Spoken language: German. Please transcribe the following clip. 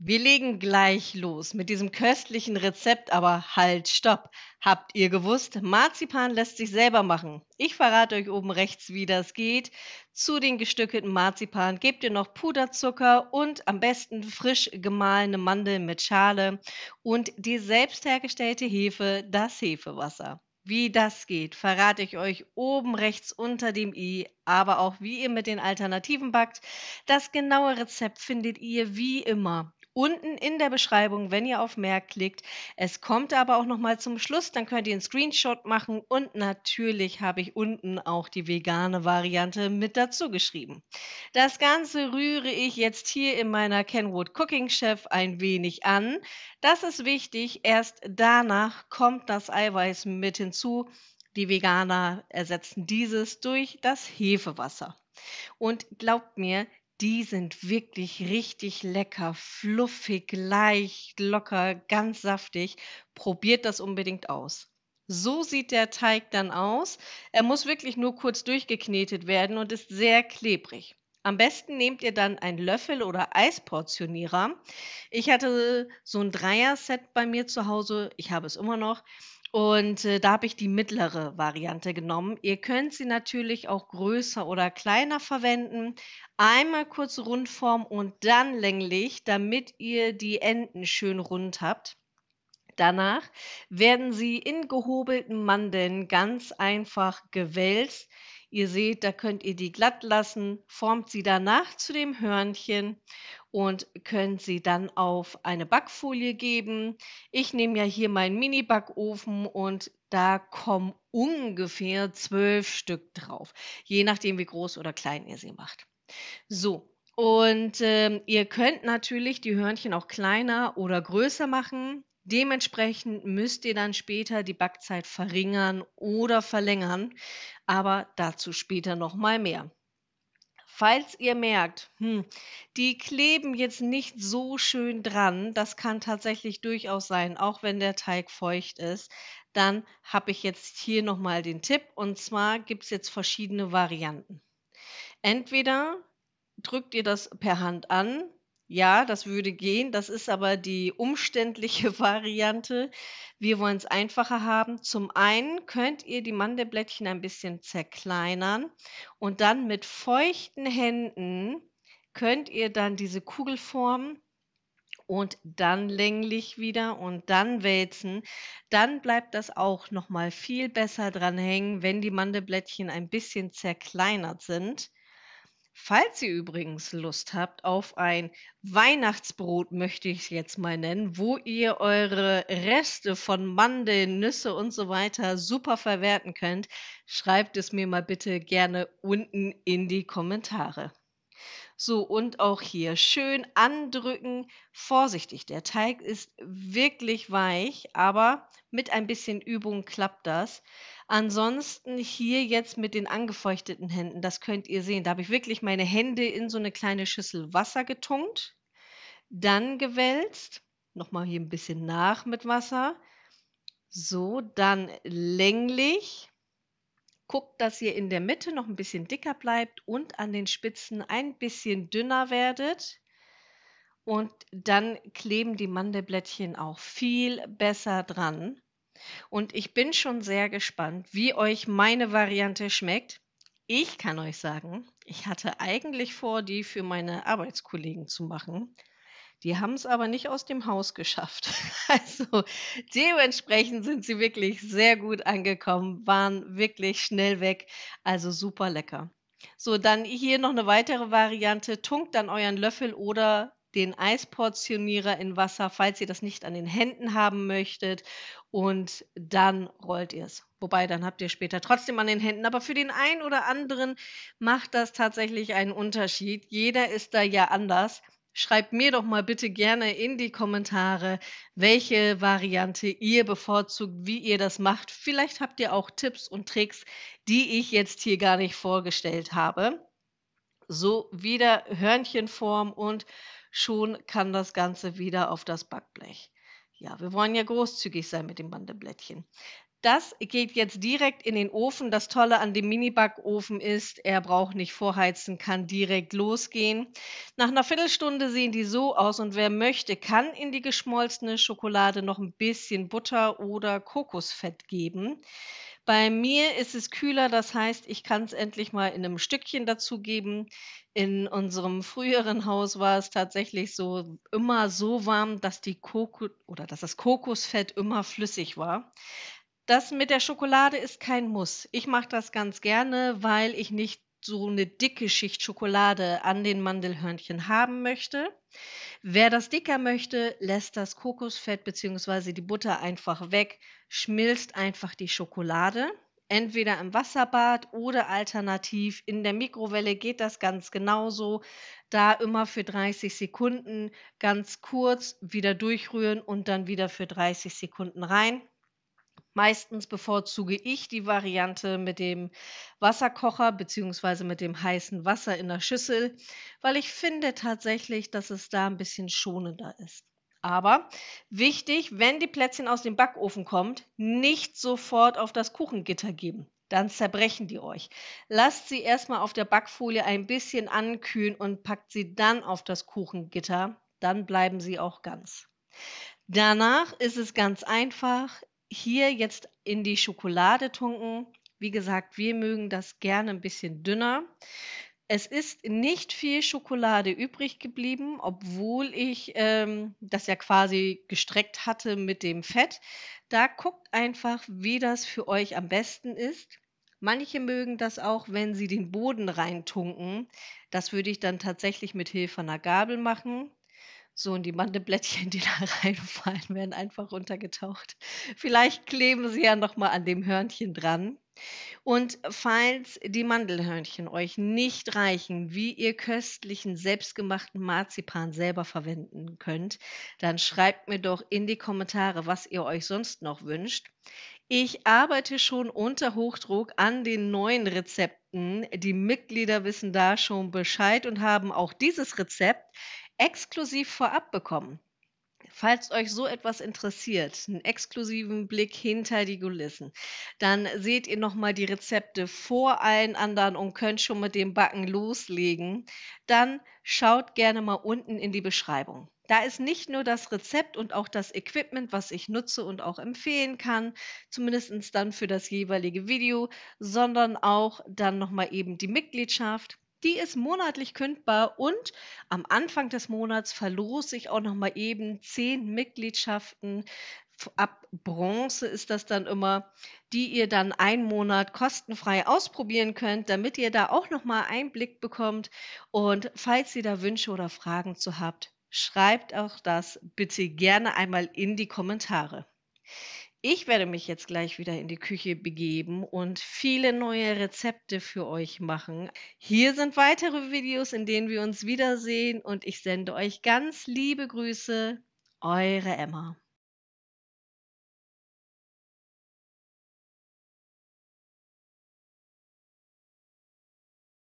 Wir legen gleich los mit diesem köstlichen Rezept, aber halt, stopp. Habt ihr gewusst, Marzipan lässt sich selber machen? Ich verrate euch oben rechts, wie das geht. Zu den gestückelten Marzipan gebt ihr noch Puderzucker und am besten frisch gemahlene Mandeln mit Schale und die selbst hergestellte Hefe, das Hefewasser. Wie das geht, verrate ich euch oben rechts unter dem i, aber auch wie ihr mit den Alternativen backt. Das genaue Rezept findet ihr wie immer unten in der Beschreibung, wenn ihr auf mehr klickt. Es kommt aber auch noch mal zum Schluss, dann könnt ihr einen Screenshot machen und natürlich habe ich unten auch die vegane Variante mit dazu geschrieben. Das Ganze rühre ich jetzt hier in meiner Kenwood Cooking Chef ein wenig an. Das ist wichtig, erst danach kommt das Eiweiß mit hinzu. Die Veganer ersetzen dieses durch das Hefewasser. Und glaubt mir, die sind wirklich richtig lecker, fluffig, leicht, locker, ganz saftig. Probiert das unbedingt aus. So sieht der Teig dann aus. Er muss wirklich nur kurz durchgeknetet werden und ist sehr klebrig. Am besten nehmt ihr dann einen Löffel oder Eisportionierer. Ich hatte so ein Dreier-Set bei mir zu Hause. Ich habe es immer noch. Und da habe ich die mittlere Variante genommen. Ihr könnt sie natürlich auch größer oder kleiner verwenden. Einmal kurz rundformen und dann länglich, damit ihr die Enden schön rund habt. Danach werden sie in gehobelten Mandeln ganz einfach gewälzt. Ihr seht, da könnt ihr die glatt lassen, formt sie danach zu dem Hörnchen und könnt sie dann auf eine Backfolie geben. Ich nehme ja hier meinen Mini-Backofen und da kommen ungefähr 12 Stück drauf, je nachdem, wie groß oder klein ihr sie macht. So, und ihr könnt natürlich die Hörnchen auch kleiner oder größer machen. Dementsprechend müsst ihr dann später die Backzeit verringern oder verlängern, aber dazu später noch mal mehr. Falls ihr merkt, die kleben jetzt nicht so schön dran, das kann tatsächlich durchaus sein, auch wenn der Teig feucht ist, dann habe ich jetzt hier noch mal den Tipp und zwar gibt es jetzt verschiedene Varianten. Entweder drückt ihr das per Hand an. Ja, das würde gehen. Das ist aber die umständliche Variante. Wir wollen es einfacher haben. Zum einen könnt ihr die Mandelblättchen ein bisschen zerkleinern und dann mit feuchten Händen könnt ihr dann diese Kugel formen und dann länglich wieder und dann wälzen. Dann bleibt das auch noch mal viel besser dran hängen, wenn die Mandelblättchen ein bisschen zerkleinert sind. Falls ihr übrigens Lust habt auf ein Weihnachtsbrot, möchte ich es jetzt mal nennen, wo ihr eure Reste von Mandeln, Nüsse und so weiter super verwerten könnt, schreibt es mir mal bitte gerne unten in die Kommentare. So, und auch hier schön andrücken, vorsichtig. Der Teig ist wirklich weich, aber mit ein bisschen Übung klappt das. Ansonsten hier jetzt mit den angefeuchteten Händen, das könnt ihr sehen. Da habe ich wirklich meine Hände in so eine kleine Schüssel Wasser getunkt, dann gewälzt, nochmal hier ein bisschen nach mit Wasser. So, dann länglich. Guckt, dass ihr in der Mitte noch ein bisschen dicker bleibt und an den Spitzen ein bisschen dünner werdet. Und dann kleben die Mandelblättchen auch viel besser dran. Und ich bin schon sehr gespannt, wie euch meine Variante schmeckt. Ich kann euch sagen, ich hatte eigentlich vor, die für meine Arbeitskollegen zu machen. Die haben es aber nicht aus dem Haus geschafft. Also, dementsprechend sind sie wirklich sehr gut angekommen, waren wirklich schnell weg, also super lecker. So, dann hier noch eine weitere Variante. Tunkt dann euren Löffel oder den Eisportionierer in Wasser, falls ihr das nicht an den Händen haben möchtet, und dann rollt ihr es. Wobei, dann habt ihr später trotzdem an den Händen, aber für den einen oder anderen macht das tatsächlich einen Unterschied. Jeder ist da ja anders. Schreibt mir doch mal bitte gerne in die Kommentare, welche Variante ihr bevorzugt, wie ihr das macht. Vielleicht habt ihr auch Tipps und Tricks, die ich jetzt hier gar nicht vorgestellt habe. So wieder Hörnchenform und schon kann das Ganze wieder auf das Backblech. Ja, wir wollen ja großzügig sein mit dem Bandeblättchen. Das geht jetzt direkt in den Ofen. Das Tolle an dem Mini-Backofen ist, er braucht nicht vorheizen, kann direkt losgehen. Nach einer Viertelstunde sehen die so aus und wer möchte, kann in die geschmolzene Schokolade noch ein bisschen Butter oder Kokosfett geben. Bei mir ist es kühler, das heißt, ich kann es endlich mal in einem Stückchen dazugeben. In unserem früheren Haus war es tatsächlich so immer so warm, dass das Kokosfett immer flüssig war. Das mit der Schokolade ist kein Muss. Ich mache das ganz gerne, weil ich nicht so eine dicke Schicht Schokolade an den Mandelhörnchen haben möchte. Wer das dicker möchte, lässt das Kokosfett bzw. die Butter einfach weg, schmilzt einfach die Schokolade. Entweder im Wasserbad oder alternativ in der Mikrowelle geht das ganz genauso. Da immer für 30 Sekunden ganz kurz wieder durchrühren und dann wieder für 30 Sekunden rein. Meistens bevorzuge ich die Variante mit dem Wasserkocher bzw. mit dem heißen Wasser in der Schüssel, weil ich finde tatsächlich, dass es da ein bisschen schonender ist. Aber wichtig, wenn die Plätzchen aus dem Backofen kommt, nicht sofort auf das Kuchengitter geben. Dann zerbrechen die euch. Lasst sie erstmal auf der Backfolie ein bisschen ankühlen und packt sie dann auf das Kuchengitter. Dann bleiben sie auch ganz. Danach ist es ganz einfach. Hier jetzt in die Schokolade tunken. Wie gesagt, wir mögen das gerne ein bisschen dünner. Es ist nicht viel Schokolade übrig geblieben, obwohl ich das ja quasi gestreckt hatte mit dem Fett. Da guckt einfach, wie das für euch am besten ist. Manche mögen das auch, wenn sie den Boden reintunken. Das würde ich dann tatsächlich mit Hilfe einer Gabel machen. So, und die Mandelblättchen, die da reinfallen, werden einfach runtergetaucht. Vielleicht kleben sie ja noch mal an dem Hörnchen dran. Und falls die Mandelhörnchen euch nicht reichen, wie ihr köstlichen selbstgemachten Marzipan selber verwenden könnt, dann schreibt mir doch in die Kommentare, was ihr euch sonst noch wünscht. Ich arbeite schon unter Hochdruck an den neuen Rezepten. Die Mitglieder wissen da schon Bescheid und haben auch dieses Rezept exklusiv vorab bekommen. Falls euch so etwas interessiert, einen exklusiven Blick hinter die Kulissen, dann seht ihr noch mal die Rezepte vor allen anderen und könnt schon mit dem Backen loslegen. Dann schaut gerne mal unten in die Beschreibung. Da ist nicht nur das Rezept und auch das Equipment, was ich nutze und auch empfehlen kann, zumindest dann für das jeweilige Video, sondern auch dann noch mal eben die Mitgliedschaft. Die ist monatlich kündbar und am Anfang des Monats verlose ich auch noch mal eben 10 Mitgliedschaften. Ab Bronze ist das dann immer, die ihr dann einen Monat kostenfrei ausprobieren könnt, damit ihr da auch noch mal Einblick bekommt. Und falls ihr da Wünsche oder Fragen zu habt, schreibt auch das bitte gerne einmal in die Kommentare. Ich werde mich jetzt gleich wieder in die Küche begeben und viele neue Rezepte für euch machen. Hier sind weitere Videos, in denen wir uns wiedersehen und ich sende euch ganz liebe Grüße. Eure Emma.